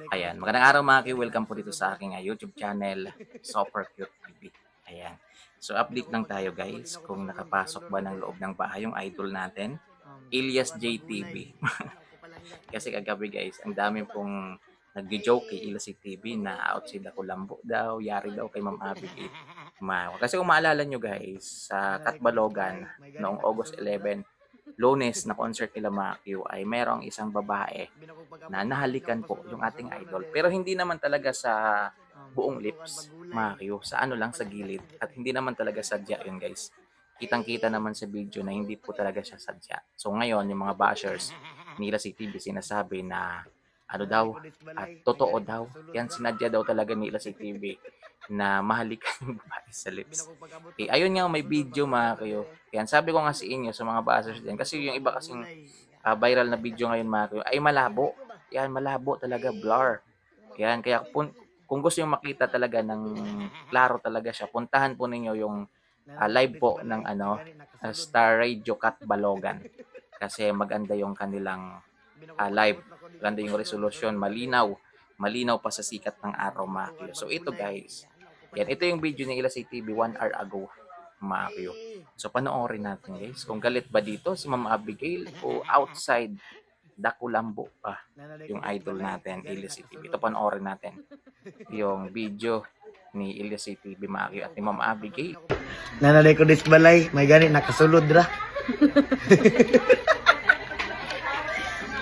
Ayan, magandang araw mga Q. Welcome po dito sa aking YouTube channel, Super Cute TV. Ayan. So update lang tayo guys kung nakapasok ba ng loob ng bahay yung idol natin, Ilyas JTV. Kasi kagabi guys, ang dami pong nagjo-joke kay Ilyas TV na outside ako lambo daw, yari daw kay Ma'am Abigail. Kasi kung maalala nyo guys, sa Katbalogan noong August 11, Lunes na concert nila Makyu ay merong isang babae na nahalikan po yung ating idol. Pero hindi naman talaga sa buong lips, Makyu. Sa ano lang, sa gilid. At hindi naman talaga sadya yun guys. Kitang-kita naman sa video na hindi po talaga siya sadya. So ngayon, yung mga bashers nila si TV sinasabi na ano daw, at totoo daw. Yan, sinadya daw talaga nila si TV na mahalikan yung babae sa lips. Ayun nga, may video mga kayo. Yan, sabi ko nga sa inyo, sa mga bashers din. Kasi yung iba kasing viral na video ngayon mga kayo, ay malabo. Yan, malabo talaga, blur. Yan, kaya kung gusto yung makita talaga ng klaro talaga siya, puntahan po ninyo yung live po ng Star Radio Cat Balogan. Kasi maganda yung kanilang live. Maganda yung resolution, malinaw. Malinaw pa sa sikat ng araw, Makyo. So ito guys, yan, ito yung video ni Ilyas TV 1 hour ago, Makyo. So panoorin natin guys, kung galit ba dito si Ma'am Abigail o outside Dakulambo pa yung idol natin, Ilyas TV. Ito panoorin natin yung video ni Ilyas TV, Makyo, at ni Ma'am Abigail. Nanalay ko disbalay, may gani nakasulod ra.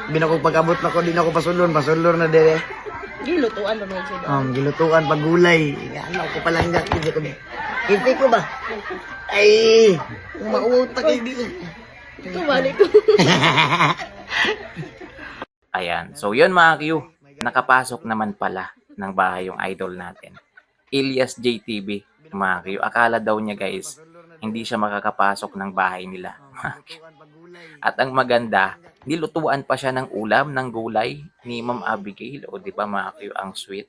Binako pagabot na ko, di na ko pasulon na dire. Gilutuan ba mo siya? Gilutuan pagulay. Ano ko palangga, hindi ko. Hindi ko ba? Ay, mauutak kayo di. Ito balik ko. Ayan. So, yun mga Q. Nakapasok naman pala ng bahay yung idol natin. Ilyas JTV, mga Q. Akala daw niya guys, hindi siya makakapasok ng bahay nila. At ang maganda, nilutuan pa siya ng ulam, ng gulay ni Ma'am Abigail. O di ba mga Q, ang sweet.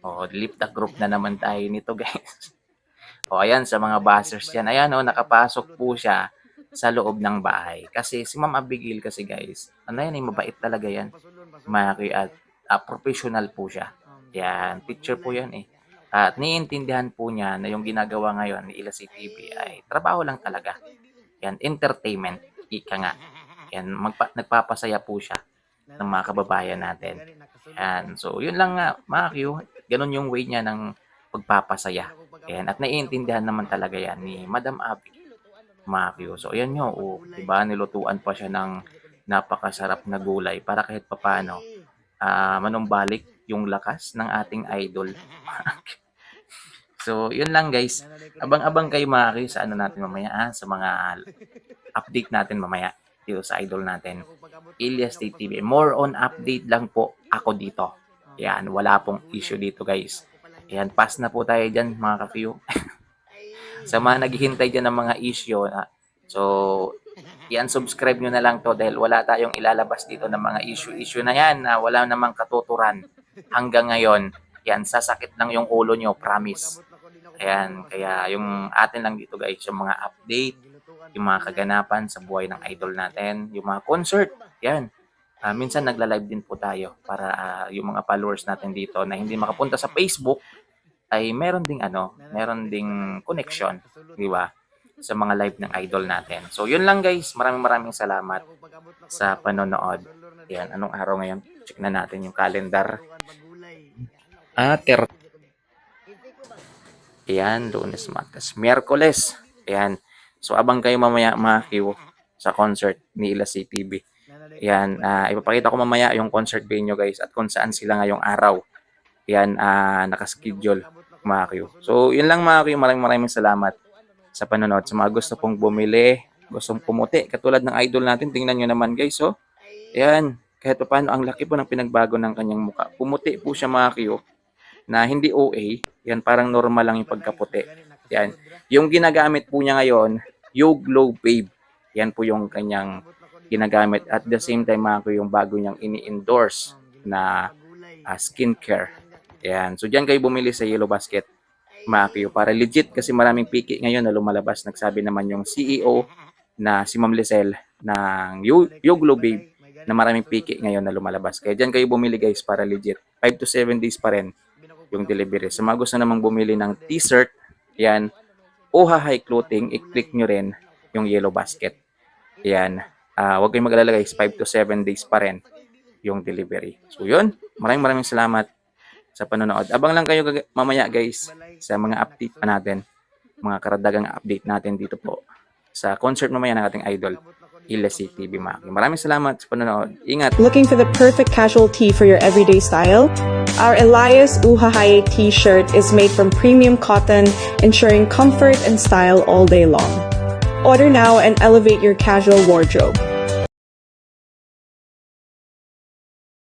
O, lift the group na naman tayo nito guys. O ayan, sa mga bashers yan. Ayan o, nakapasok po siya sa loob ng bahay. Kasi si Ma'am Abigail kasi guys, mabait talaga yan. Maki at professional po siya. Yan, picture po yan eh. At niintindihan po niya na yung ginagawa ngayon ni Ilyas TV ay trabaho lang talaga. Yan, entertainment. Ika nga. Yan, nagpapasaya po siya ng mga kababayan natin. Yan, so yun lang nga, mga Q. Ganun yung way niya ng pagpapasaya. Yan, at naiintindihan naman talaga yan ni Madam Abby. Makyo. So, ayan nyo. Diba? Nilutuan pa siya ng napakasarap na gulay para kahit papano manumbalik yung lakas ng ating idol. So, yun lang guys. Abang-abang kayo Makyo sa ano natin mamaya, sa mga update natin mamaya dito sa idol natin. Ilyas TV. More on update lang po ako dito. Yan, wala pong issue dito guys. Yan, pass na po tayo dyan mga ka-Q. Sa mga naghihintay dyan ng mga issue, so, i-unsubscribe nyo na lang to dahil wala tayong ilalabas dito ng mga issue na yan na wala namang katuturan hanggang ngayon. Yan, sasakit lang yung ulo nyo, promise. Ayan, kaya yung atin lang dito guys, yung mga update, yung mga kaganapan sa buhay ng idol natin, yung mga concert, yan. Minsan nagla-live din po tayo para yung mga followers natin dito na hindi makapunta sa Facebook, ay meron ding connection, di ba? Sa mga live ng idol natin. So, yun lang guys. Maraming salamat sa panonood. Yan, anong araw ngayon? Check na natin yung calendar. Yan, Lunes, Martes, Miyerkules. Yan. So, abang kayo mamaya mga Q sa concert ni Ilyas TV. Yan, ipapakita ko mamaya yung concert venue guys at kung saan sila ngayong araw. Yan, nakaschedule mga Q. So, yun lang mga Q. Maraming salamat sa panonood. Sa mga gusto pong bumili, gustong pumuti, katulad ng idol natin, tingnan nyo naman guys, oh. Yan, kahit pa paano, ang laki po ng pinagbago ng kanyang muka. Pumuti po siya mga Q, na hindi OA. Yan, parang normal lang yung pagkaputi. Yan, yung ginagamit po niya ngayon, yung Glow Babe. Yan po yung kanyang ginagamit. At the same time mga Q, yung bago niyang ini-endorse na skincare. Yan. So, dyan kayo bumili sa Yellow Basket, Makyo, para legit kasi maraming piki ngayon na lumalabas. Nagsabi naman yung CEO na si Ma'am Lizelle ng Yoglo Babe na maraming piki ngayon na lumalabas. Kaya dyan kayo bumili guys para legit. 5 to 7 days pa rin yung delivery. Sa mga gusto namang bumili ng t-shirt, yan, Uha High Clothing, i-click nyo rin yung yellow basket. Yan. Huwag kayong mag-alala guys, 5 to 7 days pa rin yung delivery. So yun, maraming salamat sa panonood. Abang lang kayo mamaya guys sa mga update pa natin, mga karadagang update natin dito po sa concert mamaya ng ating idol, Elias TV Maki. Maraming salamat sa panonood. Ingat! Looking for the perfect casual tee for your everyday style? Our Elias Uhahaye t-shirt is made from premium cotton, ensuring comfort and style all day long. Order now and elevate your casual wardrobe.